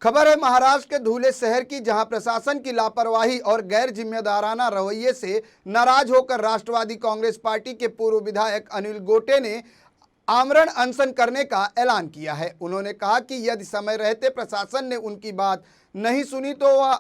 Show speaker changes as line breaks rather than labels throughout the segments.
खबर है महाराष्ट्र के धुले शहर की, जहां प्रशासन की लापरवाही और गैर जिम्मेदाराना रवैये से नाराज होकर राष्ट्रवादी कांग्रेस पार्टी के पूर्व विधायक अनिल गोटे ने आमरण अनशन करने का ऐलान किया है। उन्होंने कहा कि यदि समय रहते प्रशासन ने उनकी बात नहीं सुनी तो वह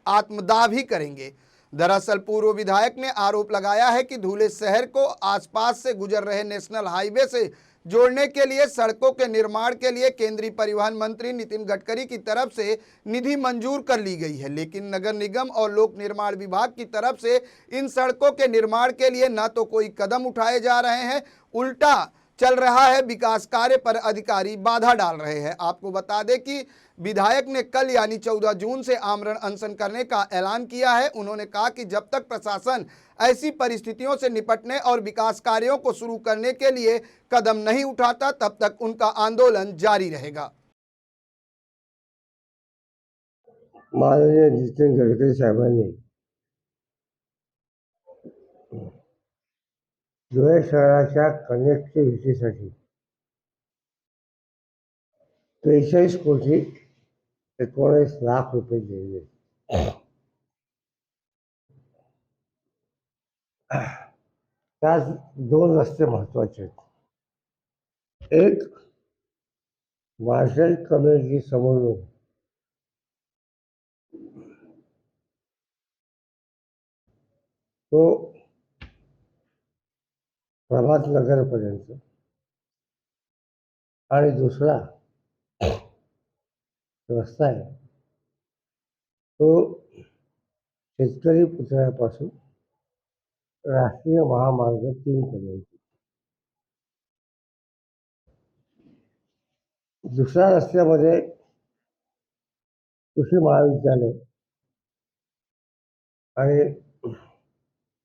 आत्मदाह भी करेंगे। दरअसल पूर्व विधायक ने आरोप लगाया है कि धुले शहर को आसपास से गुजर रहे नेशनल हाईवे से जोड़ने के लिए सड़कों के निर्माण के लिए केंद्रीय परिवहन मंत्री नितिन गडकरी की तरफ से निधि मंजूर कर ली गई है, लेकिन नगर निगम और लोक निर्माण विभाग की तरफ से इन सड़कों के निर्माण के लिए न तो कोई कदम उठाए जा रहे हैं, उल्टा चल रहा है विकास कार्य पर अधिकारी बाधा डाल रहे हैं। आपको बता दें कि विधायक ने कल यानी 14 जून से आमरण अनशन करने का ऐलान किया है। उन्होंने कहा कि जब तक प्रशासन ऐसी परिस्थितियों से निपटने और विकास कार्यों को शुरू करने के लिए कदम नहीं उठाता, तब तक उनका आंदोलन जारी रहेगा।
माननीय नितीन गडकरी साहेबांनी धुळे शहराच्या कनेक्टिव्हिटीसाठी 43,19,00,000 रुपये दिले। त्यात 2 रस्ते महत्वाचे आहेत। एक मार्शल कम्युनिटी समोरून तो प्रभात नगरपर्यंत आणि दुसरा रस्ता आहे तो शेतकरी पुतळ्यापासून राष्ट्रीय महामार्ग 3 पर्यंत। दुसऱ्या रस्त्यामध्ये कृषी महाविद्यालय आणि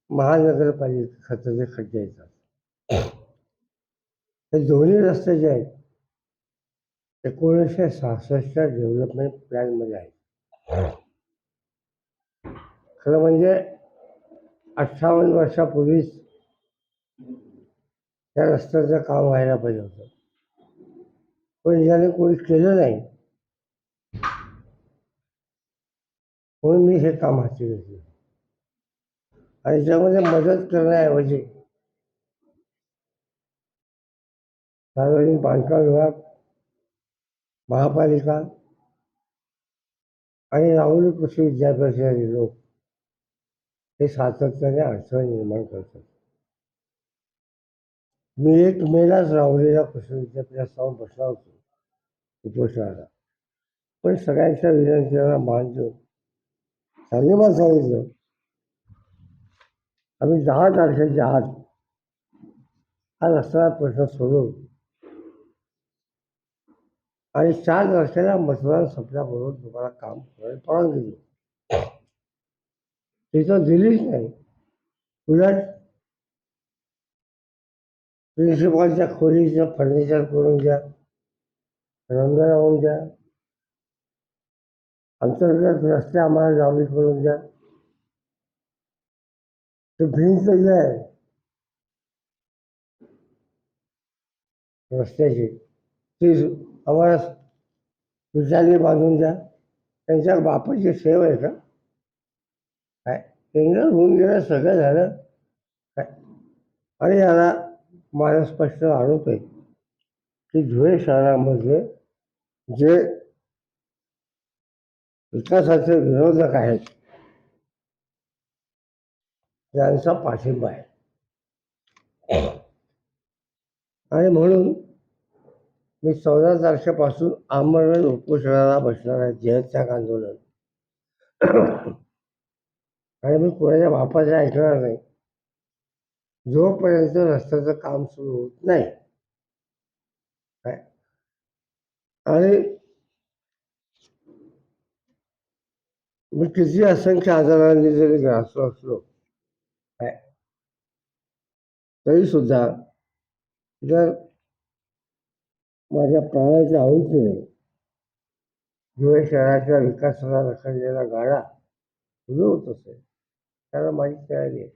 महानगरपालिका खताचे खड्डे येतात। हे दोन्ही रस्ते जे आहेत 1966च्या डेव्हलपमेंट प्लॅनमध्ये आहेत। खरं म्हणजे 58 वर्षापूर्वीच त्या रस्त्याचं काम व्हायला पाहिजे होतं, पण याने कोणी केलं नाही, म्हणून मी हे काम हाती घेतलं। आणि त्यामध्ये मदत करण्याऐवजी सार्वजनिक बांधकाम विभाग, महापालिका आणि राहुरी कृषी विद्यापीठाचे लोक हे सातत्याने अडचण निर्माण करतात। मी 1 मेलाच राहुरीला कृषी विद्यापीठात जाऊन बसला होतो उपोषणाला, पण सगळ्यांच्या विनंतीला मान देऊन त्यांनी मला सांगितलं आम्ही 10 तारखेच्या आत हा रस्ता प्रश्न सोडवू आणि 4 तारखेला मतदान संपल्याबरोबर तुम्हाला काम करायला परवानगी देऊ। तिथं दिलीच नाही, उलट प्रिन्सिपॉलच्या खोलीचं फर्निचर करून द्या, रंग लावून द्या, अंतर्गत रस्ते आम्हाला लावणी करून द्या। ते भिंत जे आहे रस्त्याची ती आम्हाला विचारली बांधून द्या। त्यांच्या बापाची सेव आहे का काय? टेंडर होऊन गेलं, सगळं झालं काय? आणि याला माझा स्पष्ट आरोप आहे की धुळे शहरामध्ये जे विकासाचे विरोधक आहेत त्यांचा पाठिंबा आहे। आणि म्हणून मी 14 तारखेपासून आमरण उपोषणाला बसणार आहे, जयत्याग आंदोलन। आणि मी कोणाच्या बापाचं ऐकणार नाही जोपर्यंत रस्त्याचं काम सुरू होत नाही। आणि मी किती असंख्य आजारांनी जरी ग्रासलो असलो तरी सुद्धा जर माझ्या प्राणाच्या आहुतीने धुळे शहराच्या विकासाला रखडलेला गाडा सुरू होत असेल त्याला माझी तयारी आहे।